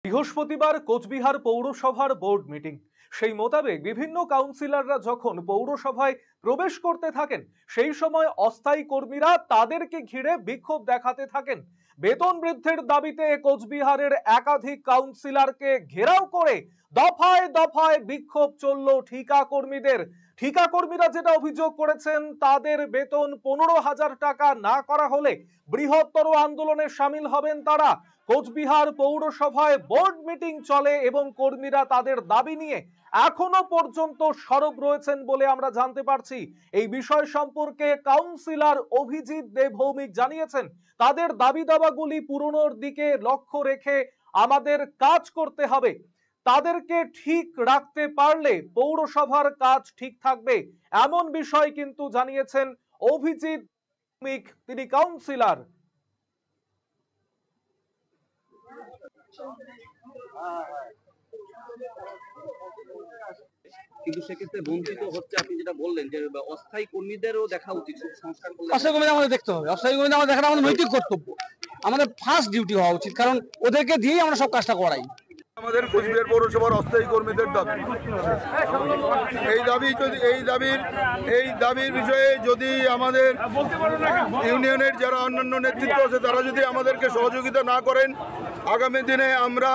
বৃহস্পতিবার কোচবিহার পৌরসভার board meeting. সেই মোতাবেক বিভিন্ন কাউন্সিলররা যখন পৌরসভায় প্রবেশ করতে থাকেন, সেই সময় অস্থায়ী কর্মীরা তাদেরকে ঘিরে বিক্ষোভ দেখাতে থাকেন। বেতন বৃদ্ধির দাবিতে কোচবিহারের একাধিক কাউন্সিলরকে ঘেরাও করে দফায় দফায় বিক্ষোভ চলল ঠিকা কর্মীদের। ঠিকা কর্মীরা যেটা অভিযোগ করেছেন, তাদের বেতন 15,000 টাকা না করা হলে বৃহত্তর আন্দোলনে সামিল হবেন তারা। কোচবিহার পৌরসভায় বোর্ড মিটিং চলে এবং কর্মীরা তাদের দাবি নিয়ে এখনো পর্যন্ত সরব রয়েছেন বলে আমরা জানতে পারছি। এই বিষয় সম্পর্কে কাউন্সিলর অভিজিৎ দে ভৌমিক জানিয়েছেন, তাদের দাবি দাবাগুলি পূরণের দিকে লক্ষ্য রেখে আমাদের কাজ করতে হবে। তাদেরকে ঠিক রাখতে পারলে পৌরসভার কাজ ঠিক থাকবে, এমন বিষয় কিন্তু জানিয়েছেন অভিজিৎ ভৌমিক, তিনি কাউন্সিলর। কিন্তু সেক্ষেত্রে বঞ্চিত হচ্ছে, আপনি যেটা বললেন যে অস্থায়ী কর্মীদেরও দেখা উচিত সংস্কার করলে। অস্থায়ী কর্মীদের আমাদের দেখতে হবে, অস্থায়ী কর্মীদের আমাদের দেখাটা আমাদের নৈতিক কর্তব্য, আমাদের ফার্স্ট ডিউটি হওয়া উচিত, কারণ ওদেরকে দিয়েই আমরা সব কাজটা করাই। আমাদের কোচবিহার পৌরসভার অস্থায়ী কর্মীদের দাবি, এই দাবির বিষয়ে যদি আমাদের ইউনিয়নের যারা অন্যান্য নেতৃত্ব আছে তারা যদি আমাদেরকে সহযোগিতা না করেন, আগামী দিনে আমরা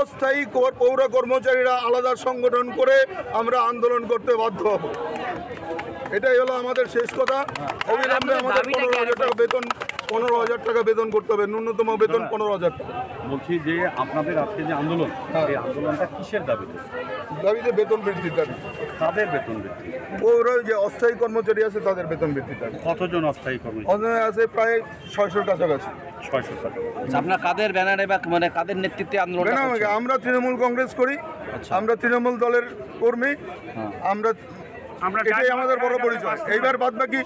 অস্থায়ী পৌর কর্মচারীরা আলাদা সংগঠন করে আমরা আন্দোলন করতে বাধ্য হব। এটাই হলো আমাদের শেষ কথা। অবিলম্বে আমাদের 15,000 টাকা বেতন, 15,000 টাকা বেতন করতে হবে, ন্যূনতম বেতন 15,000 টাকা। বলছি যে আপনাদের আজকে যে আন্দোলন, এই আন্দোলনটা কিসের দাবিতে? দাবিতে বেতন বৃদ্ধির দাবি। তাদের বেতন বৃদ্ধি, পৌর যে অস্থায়ী কর্মচারী আছে তাদের বেতন বৃদ্ধির দাবি। কতজন অস্থায়ী কর্মী আছে? প্রায় 600-র কাছাকাছি। 600 টাকা। আপনার কাদের ব্যানারে বা মানে কাদের নেতৃত্বে আন্দোলন? আমরা তৃণমূল কংগ্রেস করি, আমরা তৃণমূল দলের কর্মী, আমরা এটাই আমাদের বড় পরিচয়। এইবার বাদ বাকি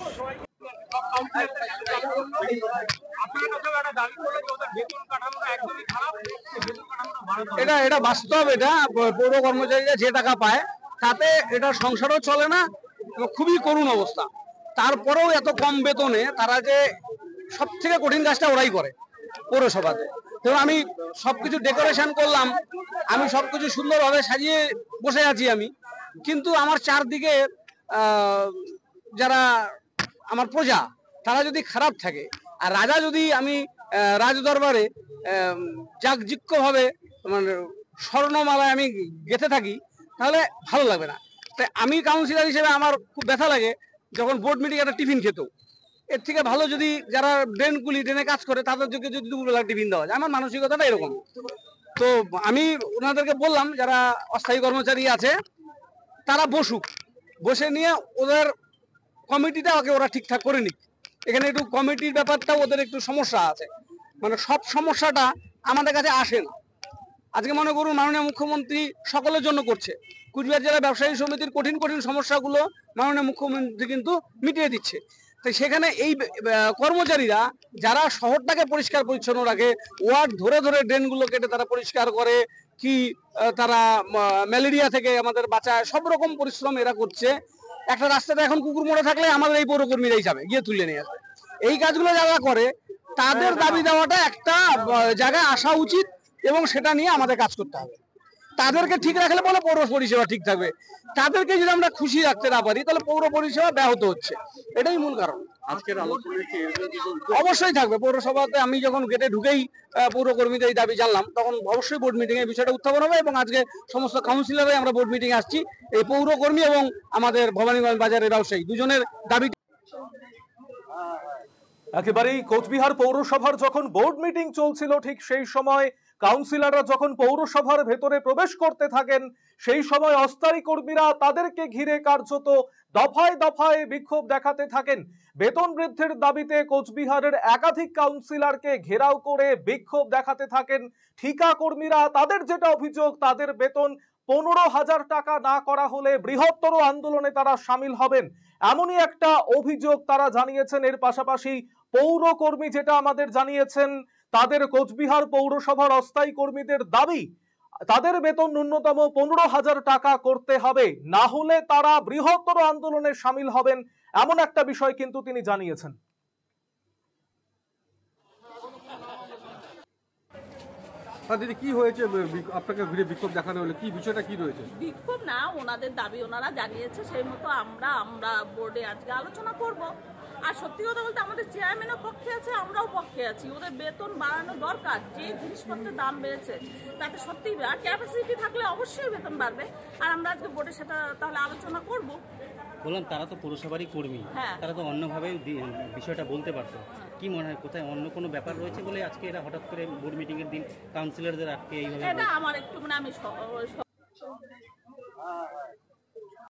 এটা বাস্তব। এটা পৌর কর্মচারীরা যে টাকা পায় তাতে এটা সংসারও চলে না, খুবই করুণ অবস্থা। তারপরেও এত কম বেতনে তারা যে সব থেকে কঠিন কাজটা ওরাই করে পৌরসভাতে। তো আমি সবকিছু ডেকোরেশন করলাম, আমি সবকিছু সুন্দরভাবে সাজিয়ে বসে আছি আমি, কিন্তু আমার চারদিকে যারা আমার প্রজা তারা যদি খারাপ থাকে, আর রাজা যদি আমি রাজ দরবারে যাগযজ্ঞভাবে মানে স্বর্ণমালায় আমি গেঁথে থাকি, তাহলে ভালো লাগবে না। তাই আমি কাউন্সিলর হিসেবে আমার খুব ব্যথা লাগে যখন বোর্ড মিটিং একটা টিফিন খেত। এর থেকে ভালো যদি যারা ড্রেনে কাজ করে তাদেরকে যদি দুপুরবেলা টিফিন দেওয়া যায়। আমার মানসিকতাটা এরকম। তো আমি ওনাদেরকে বললাম, যারা অস্থায়ী কর্মচারী আছে তারা বসুক, বসে নিয়ে ওদের কমিটিটা ওরা ঠিকঠাক করে নিক। এখানে একটু কমিটির ব্যাপারটা ওদের একটু সমস্যা আছে, মানে সব সমস্যাটা আমাদের কাছে আসে না। আজকে মনে করুন মাননীয় মুখ্যমন্ত্রী সকলের জন্য করছে, কুচবিহার জেলা ব্যবসায়ী সমিতির কঠিন কঠিন সমস্যাগুলো মাননীয় মুখ্যমন্ত্রী কিন্তু মিটিয়ে দিচ্ছে। তাই সেখানে এই কর্মচারীরা যারা শহরটাকে পরিষ্কার পরিচ্ছন্ন রাখে, ওয়ার্ড ধরে ধরে ড্রেনগুলো কেটে তারা পরিষ্কার করে, কি তারা ম্যালেরিয়া থেকে আমাদের বাঁচায়, সব রকম পরিশ্রম এরা করছে। একটা রাস্তাতে এখন কুকুর মরে থাকলে আমাদের এই পৌরকর্মীরাই যাবে গিয়ে তুলে নিয়ে আসবে। এই কাজগুলো যারা করে তাদের দাবি দেওয়াটা একটা জায়গায় আসা উচিত এবং সেটা নিয়ে আমাদের কাজ করতে হবে। তাদেরকে ঠিক রাখলে বলে পৌর পরিষেবা ঠিক থাকবে। তাদেরকে যদি আমরা খুশি রাখতে না পারি তাহলে পৌর পরিষেবা ব্যাহত হচ্ছে, এটাই মূল কারণ। আজকের আলোচনায় কি অবশ্যই থাকবে। পৌরসভাতে আমি যখন গেটে ঢুকেই পৌরকর্মীদের এই দাবি জানলাম, তখন অবশ্যই বোর্ড মিটিং এ বিষয়টা উত্থাপন হবে এবং আজকে সমস্ত কাউন্সিলররাই আমরা বোর্ড মিটিং আসছি এই পৌরকর্মী এবং আমাদের ভবানীগঞ্জ বাজারের ব্যবসায়ী দুজনের দাবি। একেবারেই কোচবিহার পৌরসভার যখন বোর্ড মিটিং চলছিল, ঠিক সেই সময় কাউন্সিলররা যখন পৌরসভার ভেতরে প্রবেশ করতে থাকেন, সেই সময় অস্থায়ী কর্মীরা তাদেরকে ঘিরে কার্যত দফায় দফায় বিক্ষোভ দেখাতে থাকেন। বেতন বৃদ্ধির দাবিতে কোচবিহারের একাধিক কাউন্সিলরকে ঘেরাও করে বিক্ষোভ দেখাতে থাকেন ঠিকা কর্মীরা। তাদের যেটা অভিযোগ, তাদের বেতন 15,000 টাকা না করা হলে বৃহত্তর আন্দোলনে তারা সামিল হবেন, এমনই একটা অভিযোগ তারা জানিয়েছেন। এর পাশাপাশি পৌরকর্মী যেটা আমাদের জানিয়েছেন, তাদের কোচবিহার পৌরসভার অস্থায়ী কর্মীদের দাবি, তাদের বেতন ন্যূনতম 15,000 টাকা করতে হবে, না হলে তারা বৃহত্তর আন্দোলনে সামিল হবেন, এমন একটা বিষয় কিন্তু তিনি জানিয়েছেন। দিদি কি হয়েছে আপনাকে ঘিরে বিক্ষোভ দেখানো হলো, কি বিষয়টা কি রয়েছে? বিক্ষোভ না, ওনাদের দাবি ওনারা জানিয়েছে, সেই মতো আমরা বোর্ডে আজকে আলোচনা করব। আর সত্যি কথা বলতে আমাদের চেয়ারম্যানও পক্ষে আছে, আমরাও পক্ষে আছি। ওদের বেতন বাড়ানো দরকার, যে জিনিসপত্রের দাম বেড়েছে তাতে সত্যি ক্যাপাসিটি থাকলে অবশ্যই বেতন বাড়বে। আর আমরা আজকে বোর্ডে সেটা তাহলে আলোচনা করব। বললাম তারা তো পৌরসভারই কর্মী, হ্যাঁ। তারা তো অন্যভাবে বিষয়টা বলতে পারতো। কি মনে হয় কোথায় অন্য কোনো ব্যাপার রয়েছে বলে আজকে এরা হঠাৎ করে বোর্ড মিটিং এর দিন কাউন্সিলরদের আজকে এইভাবে এটা আমার একটু মানে আমি